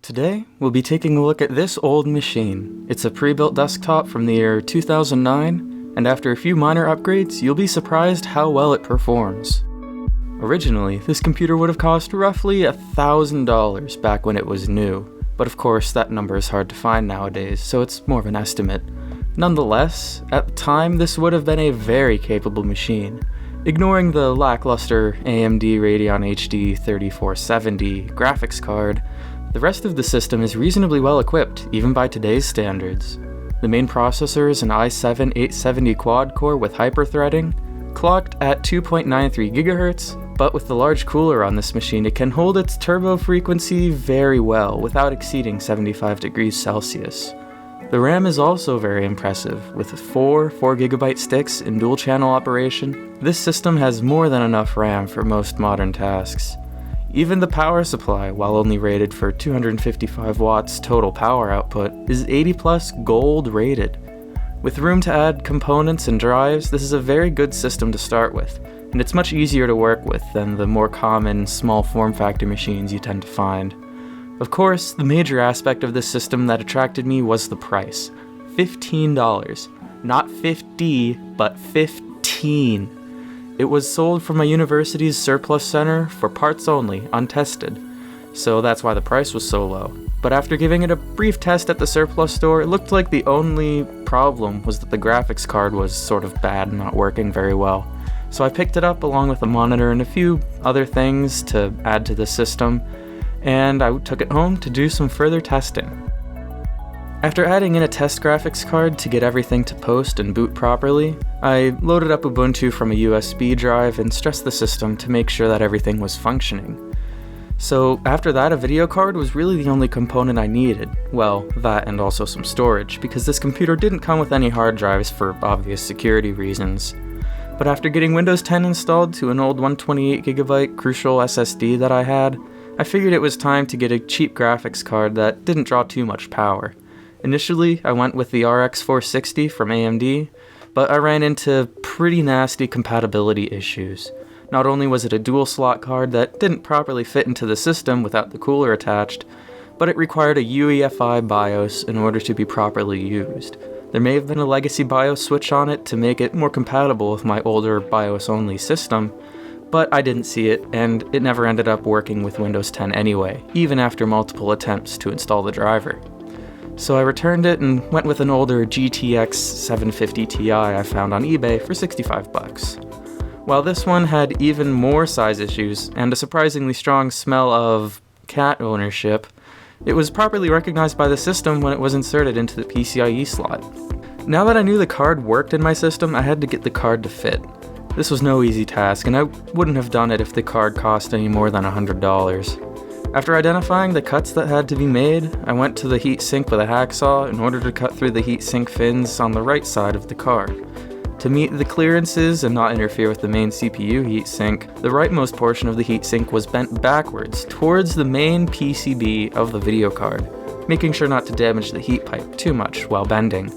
Today, we'll be taking a look at this old machine. It's a pre-built desktop from the year 2009, and after a few minor upgrades, you'll be surprised how well it performs. Originally, this computer would have cost roughly $1,000 back when it was new, but of course that number is hard to find nowadays, so it's more of an estimate. Nonetheless, at the time this would have been a very capable machine. Ignoring the lackluster AMD Radeon HD 3470 graphics card, the rest of the system is reasonably well equipped, even by today's standards. The main processor is an i7-870 quad-core with hyper-threading, clocked at 2.93 GHz, but with the large cooler on this machine it can hold its turbo frequency very well without exceeding 75 degrees Celsius. The RAM is also very impressive, with 4 4GB sticks in dual-channel operation. This system has more than enough RAM for most modern tasks. Even the power supply, while only rated for 255 watts total power output, is 80+ gold rated. With room to add components and drives, this is a very good system to start with, and it's much easier to work with than the more common small form factor machines you tend to find. Of course, the major aspect of this system that attracted me was the price. $15. Not 50, but 15. It was sold from my university's surplus center for parts only, untested, so that's why the price was so low. But after giving it a brief test at the surplus store, it looked like the only problem was that the graphics card was sort of bad and not working very well. So I picked it up along with a monitor and a few other things to add to the system, and I took it home to do some further testing. After adding in a test graphics card to get everything to post and boot properly, I loaded up Ubuntu from a USB drive and stressed the system to make sure that everything was functioning. So after that, a video card was really the only component I needed. Well, that and also some storage, because this computer didn't come with any hard drives for obvious security reasons. But after getting Windows 10 installed to an old 128GB Crucial SSD that I had, I figured it was time to get a cheap graphics card that didn't draw too much power. Initially, I went with the RX 460 from AMD, but I ran into pretty nasty compatibility issues. Not only was it a dual slot card that didn't properly fit into the system without the cooler attached, but it required a UEFI BIOS in order to be properly used. There may have been a legacy BIOS switch on it to make it more compatible with my older BIOS-only system, but I didn't see it, and it never ended up working with Windows 10 anyway, even after multiple attempts to install the driver. So I returned it and went with an older GTX 750 Ti I found on eBay for $65. While this one had even more size issues and a surprisingly strong smell of cat ownership, it was properly recognized by the system when it was inserted into the PCIe slot. Now that I knew the card worked in my system, I had to get the card to fit. This was no easy task, and I wouldn't have done it if the card cost any more than $100. After identifying the cuts that had to be made, I went to the heatsink with a hacksaw in order to cut through the heatsink fins on the right side of the card. To meet the clearances and not interfere with the main CPU heatsink, the rightmost portion of the heatsink was bent backwards towards the main PCB of the video card, making sure not to damage the heat pipe too much while bending.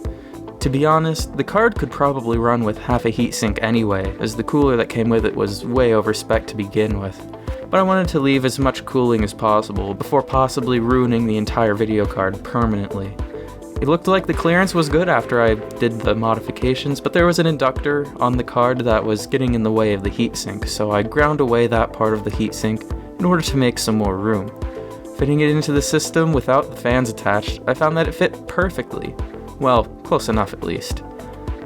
To be honest, the card could probably run with half a heatsink anyway, as the cooler that came with it was way over spec to begin with. But I wanted to leave as much cooling as possible before possibly ruining the entire video card permanently. It looked like the clearance was good after I did the modifications, but there was an inductor on the card that was getting in the way of the heatsink, so I ground away that part of the heatsink in order to make some more room. Fitting it into the system without the fans attached, I found that it fit perfectly. Well, close enough at least.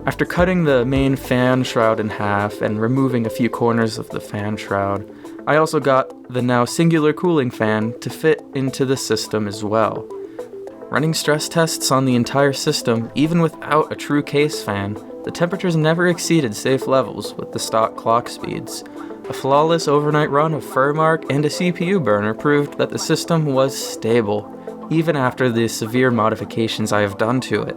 After cutting the main fan shroud in half and removing a few corners of the fan shroud, I also got the now singular cooling fan to fit into the system as well. Running stress tests on the entire system, even without a true case fan, the temperatures never exceeded safe levels with the stock clock speeds. A flawless overnight run of Furmark and a CPU burner proved that the system was stable, even after the severe modifications I have done to it.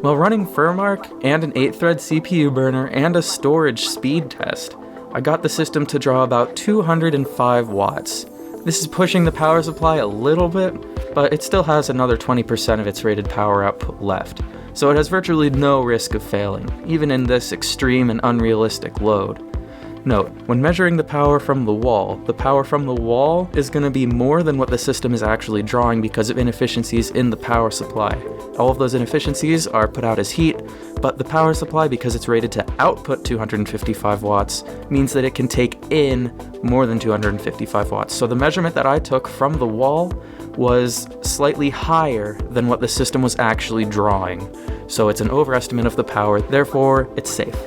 While running Furmark and an 8-thread CPU burner and a storage speed test, I got the system to draw about 205 watts. This is pushing the power supply a little bit, but it still has another 20% of its rated power output left, so it has virtually no risk of failing, even in this extreme and unrealistic load. Note, when measuring the power from the wall is going to be more than what the system is actually drawing because of inefficiencies in the power supply. All of those inefficiencies are put out as heat, but the power supply, because it's rated to output 255 watts, means that it can take in more than 255 watts. So the measurement that I took from the wall was slightly higher than what the system was actually drawing. So it's an overestimate of the power, therefore it's safe.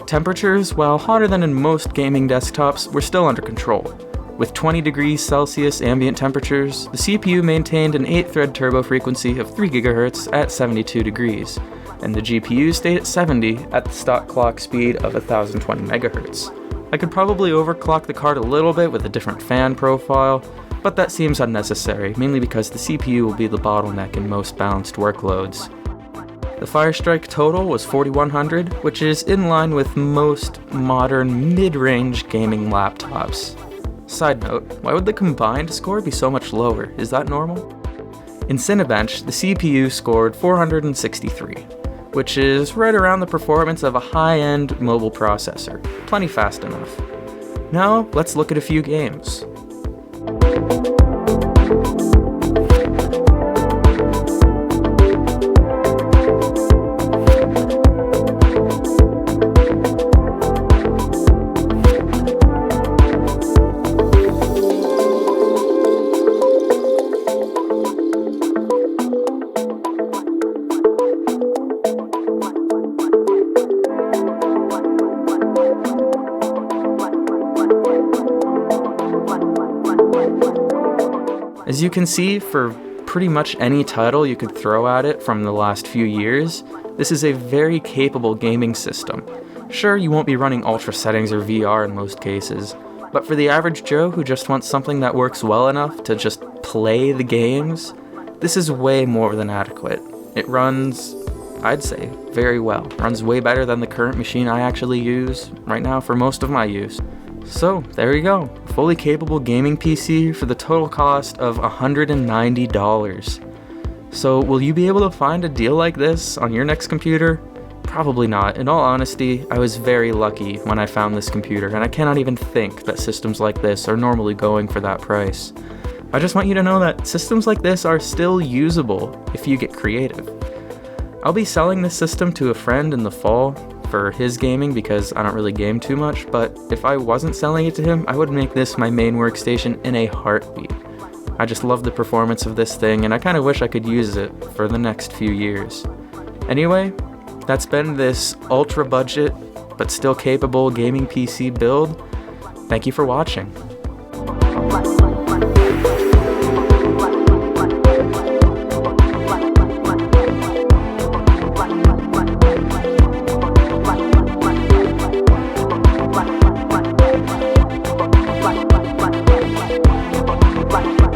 Temperatures, while hotter than in most gaming desktops, were still under control. With 20 degrees Celsius ambient temperatures, the CPU maintained an 8-thread turbo frequency of 3 GHz at 72 degrees, and the GPU stayed at 70 at the stock clock speed of 1020 MHz. I could probably overclock the card a little bit with a different fan profile, but that seems unnecessary, mainly because the CPU will be the bottleneck in most balanced workloads. The Firestrike total was 4100, which is in line with most modern mid-range gaming laptops. Side note, why would the combined score be so much lower? Is that normal? In Cinebench, the CPU scored 463, which is right around the performance of a high-end mobile processor. Plenty fast enough. Now, let's look at a few games. As you can see, for pretty much any title you could throw at it from the last few years, this is a very capable gaming system. Sure, you won't be running ultra settings or VR in most cases, but for the average Joe who just wants something that works well enough to just play the games, this is way more than adequate. It runs, I'd say, very well. Runs way better than the current machine I actually use right now for most of my use. So, there you go. Fully capable gaming PC for the total cost of $190. So, will you be able to find a deal like this on your next computer? Probably not. In all honesty, I was very lucky when I found this computer, and I cannot even think that systems like this are normally going for that price. I just want you to know that systems like this are still usable if you get creative. I'll be selling this system to a friend in the fall for his gaming because I don't really game too much, but if I wasn't selling it to him, I would make this my main workstation in a heartbeat. I just love the performance of this thing, and I kind of wish I could use it for the next few years. Anyway, that's been this ultra budget but still capable gaming PC build. Thank you for watching. Right.